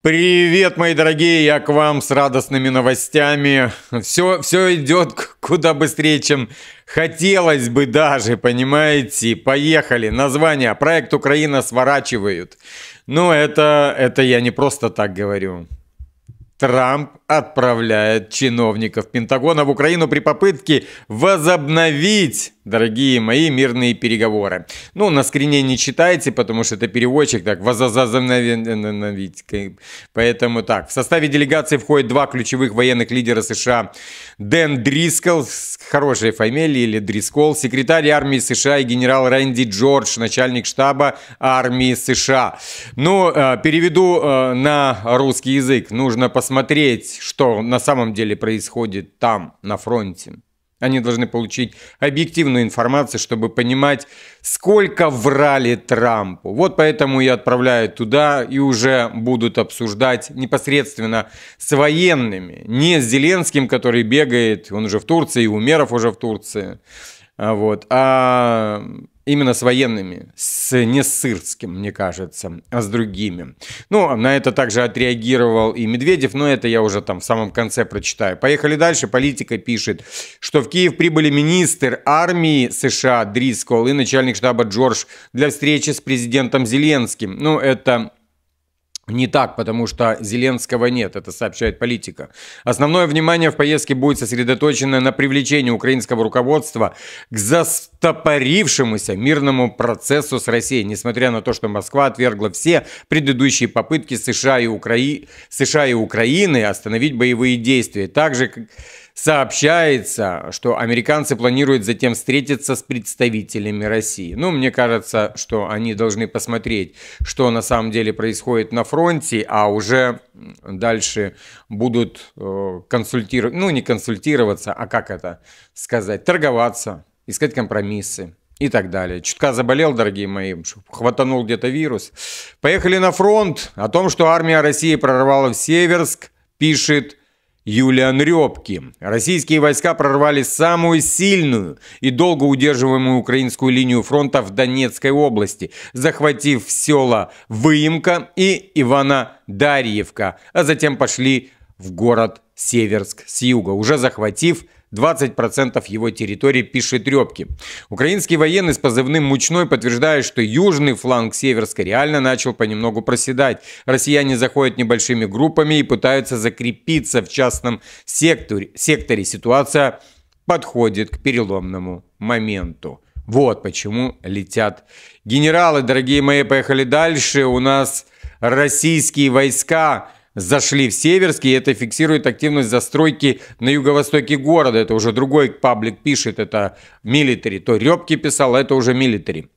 Привет, мои дорогие, я к вам с радостными новостями. Все идет куда быстрее, чем хотелось бы даже, понимаете? Поехали. Название. Проект «Украина сворачивают». Ну, это я не просто так говорю. Трамп отправляет чиновников Пентагона в Украину при попытке возобновить, дорогие мои, мирные переговоры. Ну, на скрине не читайте, потому что это переводчик, так, возобновить. Поэтому так, в составе делегации входят два ключевых военных лидера США. Дэн Дрискол, хорошая фамилия, или Дрискол, секретарь армии США, и генерал Рэнди Джордж, начальник штаба армии США. Ну, переведу на русский язык. Нужно посмотреть, что на самом деле происходит там, на фронте. Они должны получить объективную информацию, чтобы понимать, сколько врали Трампу. Вот поэтому и отправляют туда, и уже будут обсуждать непосредственно с военными. Не с Зеленским, который бегает, он уже в Турции, и Умеров уже в Турции. Вот, а именно с военными, не с Сырским, мне кажется, а с другими. Ну, на это также отреагировал и Медведев, но это я уже там в самом конце прочитаю. Поехали дальше. Политика пишет, что в Киев прибыли министр армии США Дрискол и начальник штаба Джордж для встречи с президентом Зеленским. Ну, это... Не так, потому что Зеленского нет, это сообщает Политика. Основное внимание в поездке будет сосредоточено на привлечении украинского руководства к застопорившемуся мирному процессу с Россией, несмотря на то, что Москва отвергла все предыдущие попытки США и Украины остановить боевые действия. Также сообщается, что американцы планируют затем встретиться с представителями России. Ну, мне кажется, что они должны посмотреть, что на самом деле происходит на фронте, а уже дальше будут консультировать, ну, не консультироваться, а как это сказать, торговаться, искать компромиссы и так далее. Чутка заболел, дорогие мои, хватанул где-то вирус. Поехали на фронт. О том, что армия России прорвала в Северск, пишет Юлиан Рёбки. Российские войска прорвали самую сильную и долго удерживаемую украинскую линию фронта в Донецкой области, захватив села Выемка и Ивано-Дарьевка, а затем пошли в город Северск с юга, уже захватив 20% его территории, пишет Рёбки. Украинский военный с позывным «Мучной» подтверждает, что южный фланг Северска реально начал понемногу проседать. Россияне заходят небольшими группами и пытаются закрепиться в частном секторе. Ситуация подходит к переломному моменту. Вот почему летят генералы. Дорогие мои, поехали дальше. У нас российские войска зашли в Северск, и это фиксирует активность застройки на юго-востоке города. Это уже другой паблик пишет, это милитари. То Рёбки писал, это уже милитари.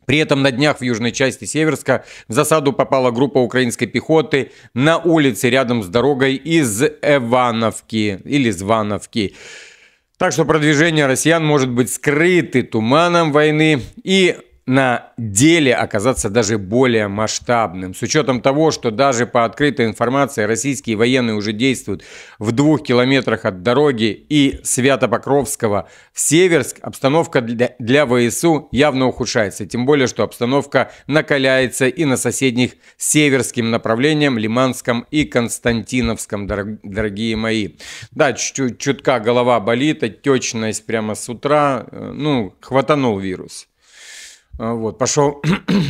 При этом на днях в южной части Северска в засаду попала группа украинской пехоты на улице рядом с дорогой из Ивановки или Звановки. Так что продвижение россиян может быть скрыто туманом войны и на деле оказаться даже более масштабным. С учетом того, что даже по открытой информации российские военные уже действуют в 2 километрах от дороги и Свято-Покровского в Северск, обстановка для ВСУ явно ухудшается. Тем более, что обстановка накаляется и на соседних северским направлениям, Лиманском и Константиновском, дорогие мои. Да, чутка голова болит, отечность прямо с утра, ну, хватанул вирус. Вот, пошел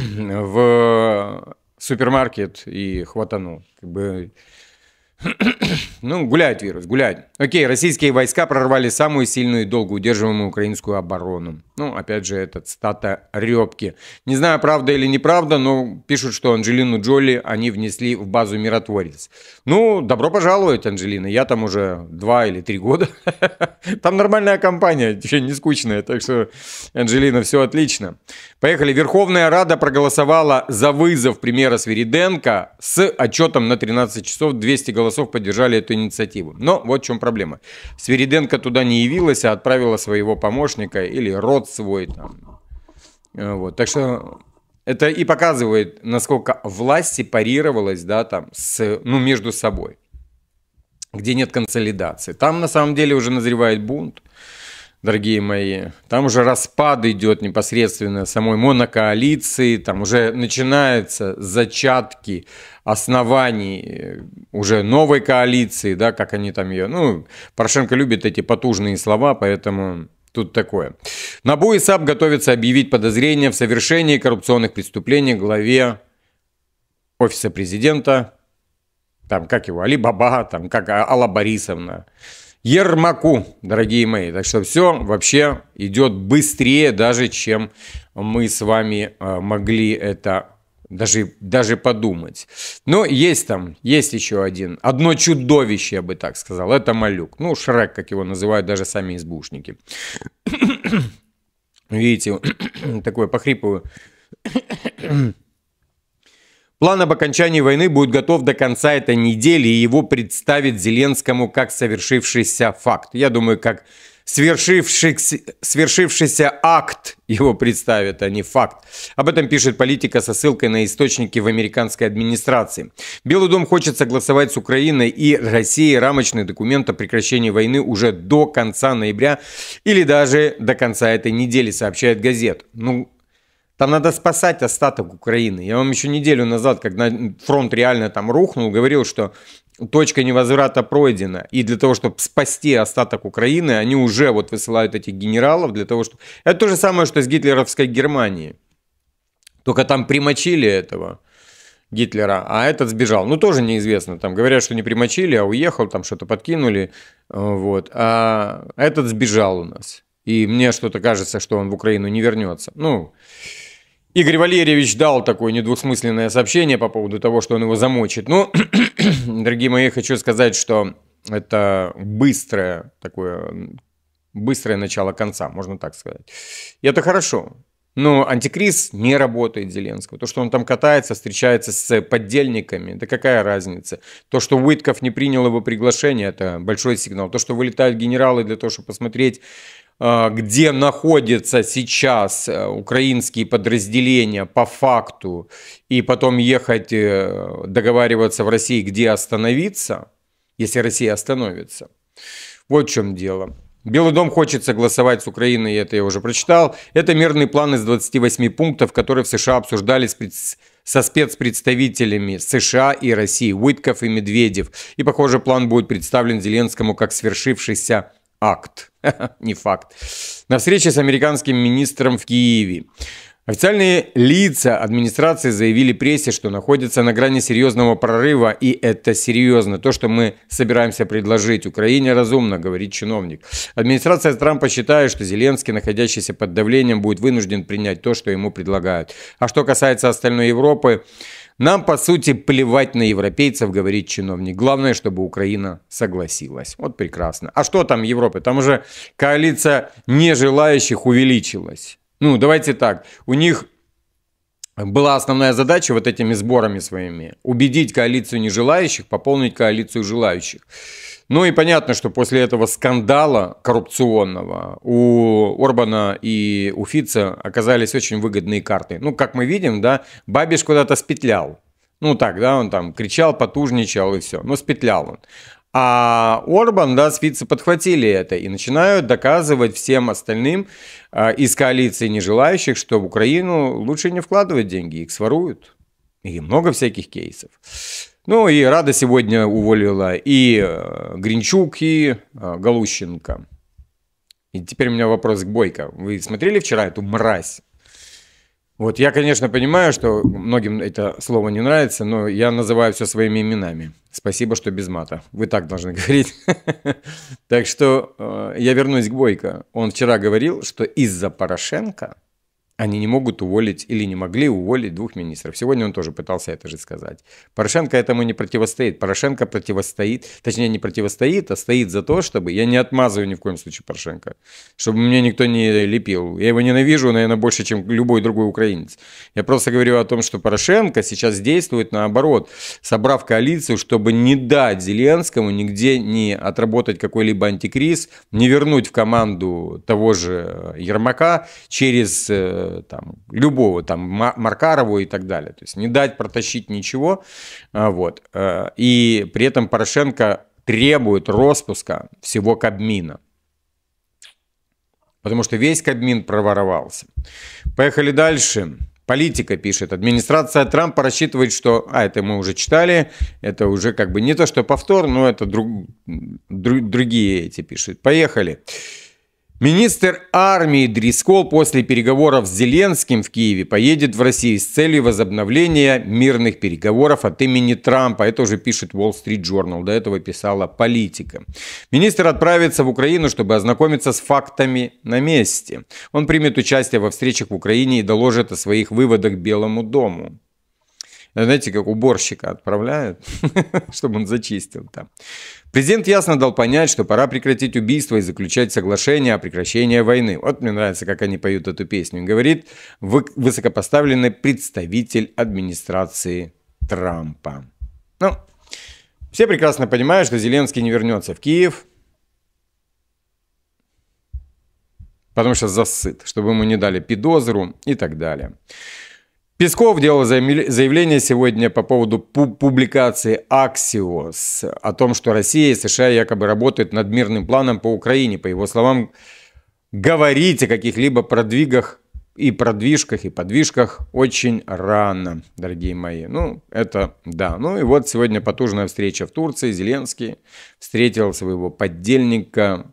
в супермаркет и хватанул. Как бы, ну, гуляет вирус, гуляет. Окей, российские войска прорвали самую сильную и долго удерживаемую украинскую оборону. Ну, опять же, это цитата Рёбки. Не знаю, правда или неправда, но пишут, что Анджелину Джоли они внесли в базу «Миротворец». Ну, добро пожаловать, Анджелина. Я там уже 2 или 3 года. Там нормальная компания, еще не скучная. Так что, Анджелина, все отлично. Поехали. Верховная Рада проголосовала за вызов премьера Свириденко с отчетом на 13 часов. 200 голосов поддержали эту инициативу. Но вот в чем проблема. Свириденко туда не явилась, а отправила своего помощника или род свой. Там. Вот. Так что это и показывает, насколько власть сепарировалась, да, там, между собой. Где нет консолидации. Там на самом деле уже назревает бунт. дорогие мои. Там уже распад идет непосредственно самой монокоалиции, там уже начинаются зачатки оснований уже новой коалиции, да, как они там ее... Ну, Порошенко любит эти потужные слова, поэтому тут такое. НАБУ и САП готовятся объявить подозрения в совершении коррупционных преступлений главе Офиса президента, там, как его, Али Баба, там, как Алла Борисовна, Ермаку, дорогие мои. Так что все вообще идет быстрее даже, чем мы с вами могли это даже подумать. Но есть там, есть еще одно чудовище, я бы так сказал, это Малюк. Ну, Шрек, как его называют даже сами избушники. Видите, такое похрипываю. План об окончании войны будет готов до конца этой недели, и его представит Зеленскому как совершившийся факт. Я думаю, как свершившийся акт его представят, а не факт. Об этом пишет Политика со ссылкой на источники в американской администрации. Белый дом хочет согласовать с Украиной и Россией рамочный документ о прекращении войны уже до конца ноября или даже до конца этой недели, сообщает газета. Там надо спасать остаток Украины. Я вам еще неделю назад, когда фронт реально там рухнул, говорил, что точка невозврата пройдена. И для того, чтобы спасти остаток Украины, они уже вот высылают этих генералов для того, чтобы... Это то же самое, что с гитлеровской Германией. Только там примочили этого Гитлера, а этот сбежал. Ну, тоже неизвестно. Там говорят, что не примочили, а уехал, там что-то подкинули. Вот. А этот сбежал у нас. И мне что-то кажется, что он в Украину не вернется. Игорь Валерьевич дал такое недвусмысленное сообщение по поводу того, что он его замочит. Дорогие мои, хочу сказать, что это быстрое начало конца, можно так сказать. И это хорошо. Но антикриз не работает Зеленского. То, что он там катается, встречается с поддельниками, да какая разница? То, что Уитков не принял его приглашение, это большой сигнал. То, что вылетают генералы для того, чтобы посмотреть, где находятся сейчас украинские подразделения по факту, и потом ехать договариваться в России, где остановиться, если Россия остановится. Вот в чем дело. Белый дом хочет согласовать с Украиной, это я уже прочитал. Это мирный план из 28 пунктов, которые в США обсуждались со спецпредставителями США и России, Уитков и Медведев. И, похоже, план будет представлен Зеленскому как свершившийся акт, не факт. На встрече с американским министром в Киеве. Официальные лица администрации заявили прессе, что находятся на грани серьезного прорыва, и это серьезно. То, что мы собираемся предложить Украине, разумно, говорит чиновник. Администрация Трампа считает, что Зеленский, находящийся под давлением, будет вынужден принять то, что ему предлагают. А что касается остальной Европы, нам, по сути, плевать на европейцев, говорит чиновник. Главное, чтобы Украина согласилась. Вот прекрасно. А что там в Европе? Там уже коалиция нежелающих увеличилась. Давайте так. У них была основная задача вот этими сборами своими убедить коалицию нежелающих, пополнить коалицию желающих. И понятно, что после этого скандала коррупционного у Орбана и у Фица оказались очень выгодные карты. Как мы видим, да, Бабиш куда-то спетлял. Он там кричал, потужничал и все. Спетлял он. А Орбан, с Фицо подхватили это и начинают доказывать всем остальным из коалиции нежелающих, что в Украину лучше не вкладывать деньги, их своруют. И много всяких кейсов. И Рада сегодня уволила и Гринчук, и Галущенко. И теперь у меня вопрос к Бойко. Вы смотрели вчера эту мразь? Вот я, конечно, понимаю, что многим это слово не нравится, но я называю все своими именами. Спасибо, что без мата. Вы так должны говорить. Так что я вернусь к Бойко. Он вчера говорил, что из-за Порошенко они не могут уволить или не могли уволить двух министров. Сегодня он тоже пытался это же сказать. Порошенко этому не противостоит. Порошенко противостоит, точнее не противостоит, а стоит за то, чтобы... Я не отмазываю ни в коем случае Порошенко, чтобы мне никто не лепил. Я его ненавижу, наверное, больше, чем любой другой украинец. Я просто говорю о том, что Порошенко сейчас действует наоборот, собрав коалицию, чтобы не дать Зеленскому нигде не отработать какой-либо антикриз, не вернуть в команду того же Ермака через... любого, Маркарову и так далее. То есть не дать протащить ничего. Вот. И при этом Порошенко требует распуска всего Кабмина. потому что весь Кабмин проворовался. Поехали дальше. Политика пишет. Администрация Трампа рассчитывает, что... это мы уже читали. Это уже как бы не то, что повтор, но это другие эти пишут. Поехали. Министр армии Дрискол после переговоров с Зеленским в Киеве поедет в Россию с целью возобновления мирных переговоров от имени Трампа. Это уже пишет Wall Street Journal. До этого писала Политика. Министр отправится в Украину, чтобы ознакомиться с фактами на месте. Он примет участие во встречах в Украине и доложит о своих выводах Белому дому. Знаете, как уборщика отправляют, чтобы он зачистил там. Президент ясно дал понять, что пора прекратить убийства и заключать соглашение о прекращении войны. Вот мне нравится, как они поют эту песню. Говорит высокопоставленный представитель администрации Трампа. Ну, все прекрасно понимают, что Зеленский не вернется в Киев, потому что засыт, чтобы ему не дали подозру и так далее. Песков делал заявление сегодня по поводу публикации Axios о том, что Россия и США якобы работают над мирным планом по Украине. По его словам, говорить о каких-либо продвигах и продвижках, и подвижках очень рано, дорогие мои. Ну, это да. Ну и вот сегодня потужная встреча в Турции. Зеленский встретил своего поддельника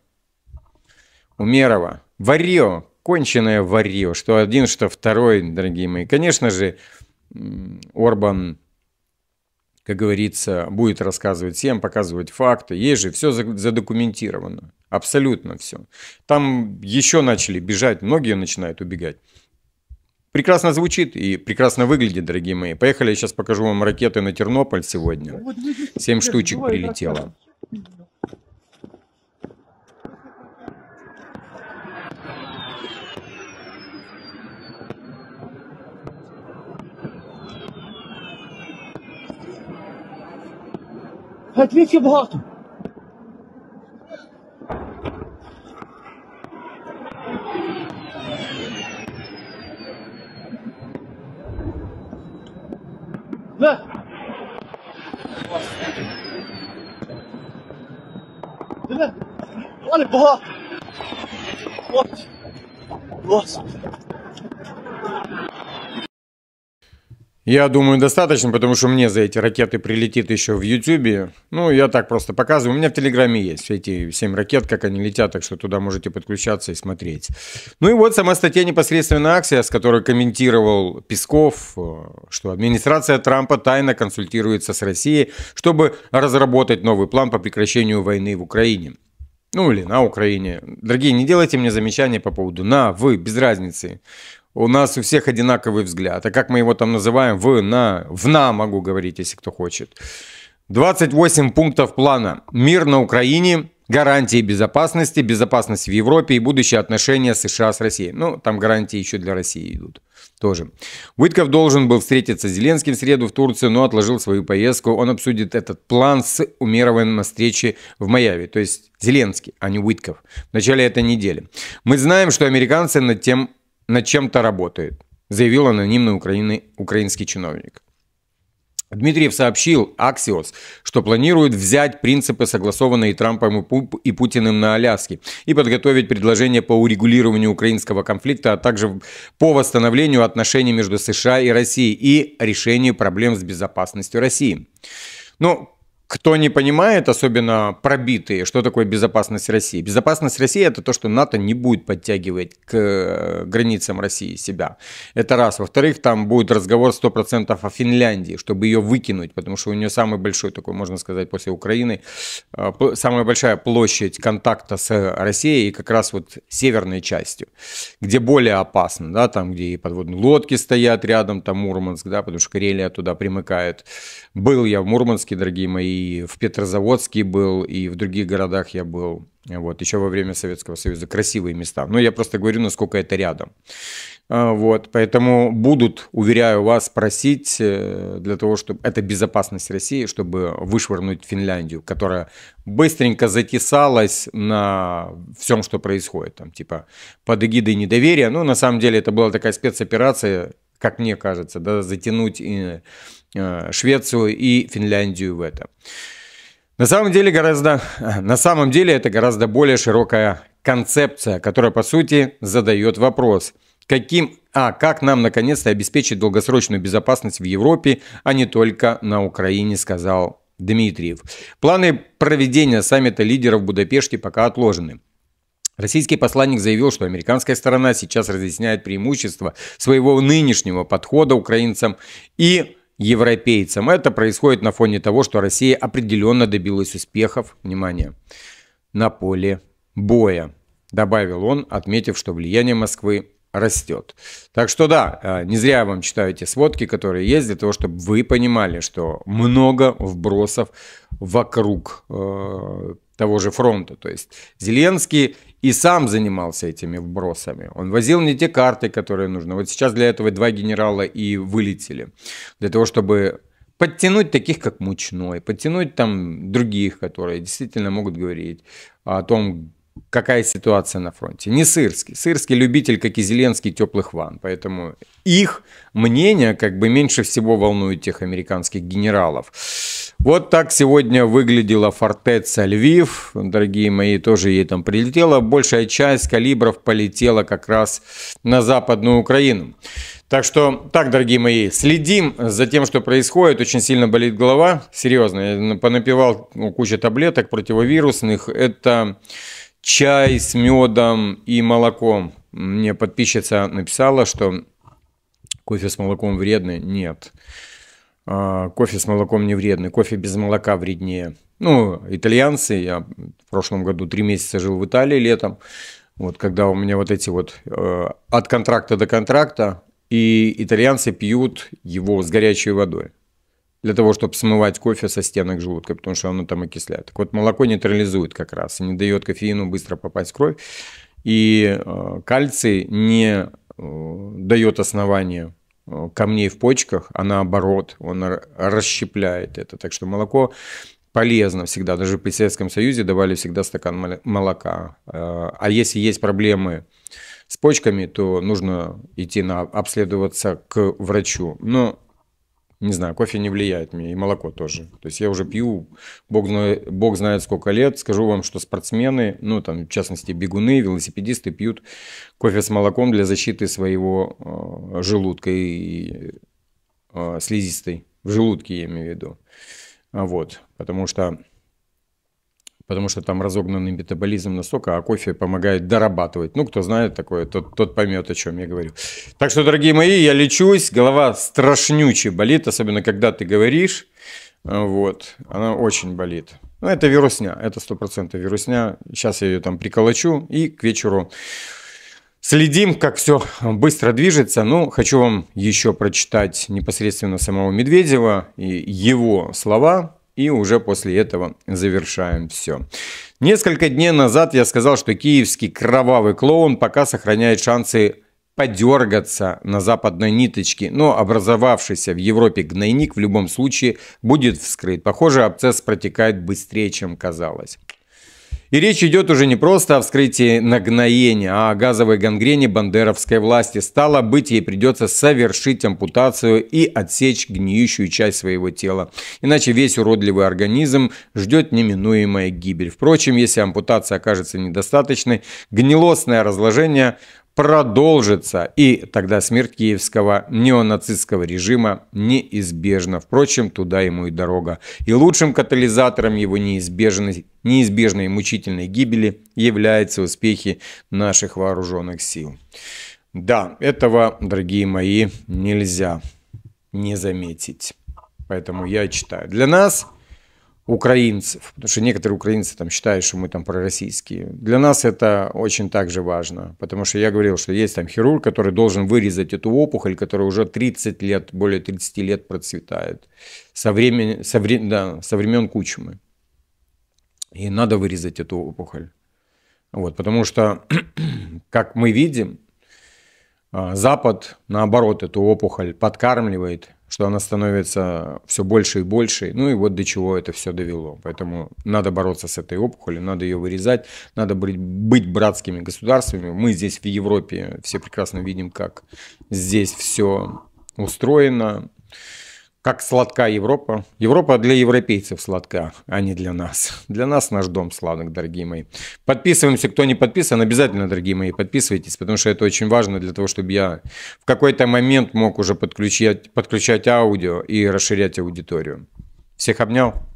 Умерова. Варьё. Конченое варьё, что один, что второй, дорогие мои. Конечно же, Орбан, как говорится, будет рассказывать всем, показывать факты. Есть же, все задокументировано. Абсолютно все. Там еще начали бежать, многие начинают убегать. Прекрасно звучит и прекрасно выглядит, дорогие мои. Поехали, я сейчас покажу вам ракеты на Тернополь сегодня. 7 штучек прилетело. Двічі багато. Диви, але багато. Господи. Я думаю, достаточно, потому что мне за эти ракеты прилетит еще в Ютубе. Ну, я так просто показываю. У меня в Телеграме есть все эти 7 ракет, как они летят, так что туда можете подключаться и смотреть. Ну и вот сама статья непосредственно Axios, с которой комментировал Песков, что администрация Трампа тайно консультируется с Россией, чтобы разработать новый план по прекращению войны в Украине. Ну или на Украине. Дорогие, не делайте мне замечания по поводу на, вы, без разницы. У нас у всех одинаковый взгляд. А как мы его там называем? В на могу говорить, если кто хочет. 28 пунктов плана. Мир на Украине, гарантии безопасности, безопасность в Европе и будущие отношения США с Россией. Ну, там гарантии еще для России идут. Тоже. Уитков должен был встретиться с Зеленским в среду в Турцию, но отложил свою поездку. Он обсудит этот план с Умеровым на встрече в Майами. То есть Зеленский, а не Уитков. В начале этой недели. Мы знаем, что американцы над чем-то работает, заявил анонимный украинский чиновник. Дмитриев сообщил Axios, что планирует взять принципы, согласованные Трампом и Путиным на Аляске, и подготовить предложение по урегулированию украинского конфликта, а также по восстановлению отношений между США и Россией и решению проблем с безопасностью России. Ну, кто не понимает, особенно пробитые, что такое безопасность России. Безопасность России – это то, что НАТО не будет подтягивать к границам России себя. Это раз. Во-вторых, там будет разговор 100% о Финляндии, чтобы ее выкинуть, потому что у нее самый большой, такой, можно сказать, после Украины, самая большая площадь контакта с Россией и как раз вот северной частью, где более опасно, да, там, где и подводные лодки стоят рядом, там Мурманск, да, потому что Карелия туда примыкает. Был я в Мурманске, дорогие мои, и в Петрозаводске был, и в других городах я был. Вот, еще во время Советского Союза. Красивые места. Но я просто говорю, насколько это рядом. Вот, поэтому будут, уверяю вас, просить для того, чтобы... Это безопасность России, чтобы вышвырнуть Финляндию, которая быстренько затесалась на всем, что происходит. Там, типа, под эгидой недоверия. Ну, на самом деле, это была такая спецоперация, как мне кажется, да, затянуть Швецию и Финляндию в это. На самом деле это гораздо более широкая концепция, которая, по сути, задает вопрос, как нам наконец-то обеспечить долгосрочную безопасность в Европе, а не только на Украине, сказал Дмитриев. Планы проведения саммита лидеров в Будапеште пока отложены. Российский посланник заявил, что американская сторона сейчас разъясняет преимущества своего нынешнего подхода украинцам и европейцам. Это происходит на фоне того, что Россия определенно добилась успехов, внимание, на поле боя, добавил он, отметив, что влияние Москвы растет. Так что да, не зря я вам читаю эти сводки, которые есть, для того, чтобы вы понимали, что много вбросов вокруг того же фронта. То есть Зеленский и сам занимался этими вбросами. Он возил не те карты, которые нужны. Вот сейчас для этого 2 генерала и вылетели. Для того, чтобы подтянуть таких, как Мучной, подтянуть там других, которые действительно могут говорить о том, какая ситуация на фронте. Не Сырский. Сырский любитель, как и Зеленский, теплых ванн. Поэтому их мнение как бы меньше всего волнует тех американских генералов. Вот так сегодня выглядела фортеца Львив. Дорогие мои, тоже ей там прилетела. Большая часть калибров полетела как раз на Западную Украину. Так что, так, дорогие мои, следим за тем, что происходит. Очень сильно болит голова. Серьезно, я понапивал кучу таблеток противовирусных. Это чай с медом и молоком. Мне подписчица написала, что кофе с молоком вредный. Нет. Кофе с молоком не вредный, кофе без молока вреднее. Ну, итальянцы, я в прошлом году 3 месяца жил в Италии летом, вот когда у меня вот эти вот от контракта до контракта, и итальянцы пьют его с горячей водой, для того, чтобы смывать кофе со стенок желудка, потому что оно там окисляет. Так вот, молоко нейтрализует как раз, и не дает кофеину быстро попасть в кровь, и кальций не дает основания камней в почках, а наоборот, он расщепляет это. Так что молоко полезно всегда. Даже при Советском Союзе давали всегда стакан молока. А если есть проблемы с почками, то нужно идти обследоваться к врачу. Но, не знаю, кофе не влияет мне, и молоко тоже. То есть я уже пью, бог знает сколько лет. Скажу вам, что спортсмены, ну там в частности бегуны, велосипедисты пьют кофе с молоком для защиты своего желудка и слизистой. В желудке я имею в виду. Вот, потому что там разогнанный метаболизм настолько, а кофе помогает дорабатывать. Ну, кто знает такое, тот поймет, о чем я говорю. Так что, дорогие мои, я лечусь, голова страшнюче болит, особенно когда ты говоришь. Вот, она очень болит. Ну, это вирусня, это 100% вирусня. Сейчас я ее там приколочу, и к вечеру следим, как все быстро движется. Ну, хочу вам еще прочитать непосредственно самого Медведева и его слова. И уже после этого завершаем все. Несколько дней назад я сказал, что киевский кровавый клоун пока сохраняет шансы подергаться на западной ниточке, но образовавшийся в Европе гнойник в любом случае будет вскрыт. Похоже, абсцесс протекает быстрее, чем казалось. И речь идет уже не просто о вскрытии нагноения, а о газовой гангрене бандеровской власти. Стало быть, ей придется совершить ампутацию и отсечь гниющую часть своего тела. Иначе весь уродливый организм ждет неминуемая гибель. Впрочем, если ампутация окажется недостаточной, гнилостное разложение продолжится, и тогда смерть киевского неонацистского режима неизбежна. Впрочем, туда ему и дорога. И лучшим катализатором его неизбежной и мучительной гибели являются успехи наших вооруженных сил. Да, этого, дорогие мои, нельзя не заметить. Поэтому я читаю. Для нас, украинцев, потому что некоторые украинцы там считают, что мы там пророссийские. Для нас это очень также важно, потому что я говорил, что есть там хирург, который должен вырезать эту опухоль, которая уже 30 лет, более 30 лет процветает, со времен Кучмы. И надо вырезать эту опухоль. Вот, потому что, как мы видим, Запад, наоборот, эту опухоль подкармливает, что она становится все больше и больше. Ну и вот до чего это все довело. Поэтому надо бороться с этой опухолью, надо ее вырезать, надо быть братскими государствами. Мы здесь в Европе все прекрасно видим, как здесь все устроено, Как сладка Европа. Европа для европейцев сладка, а не для нас. Для нас наш дом сладок, дорогие мои. Подписываемся, кто не подписан, обязательно, дорогие мои, подписывайтесь, потому что это очень важно для того, чтобы я в какой-то момент мог уже подключать аудио и расширять аудиторию. Всех обнял.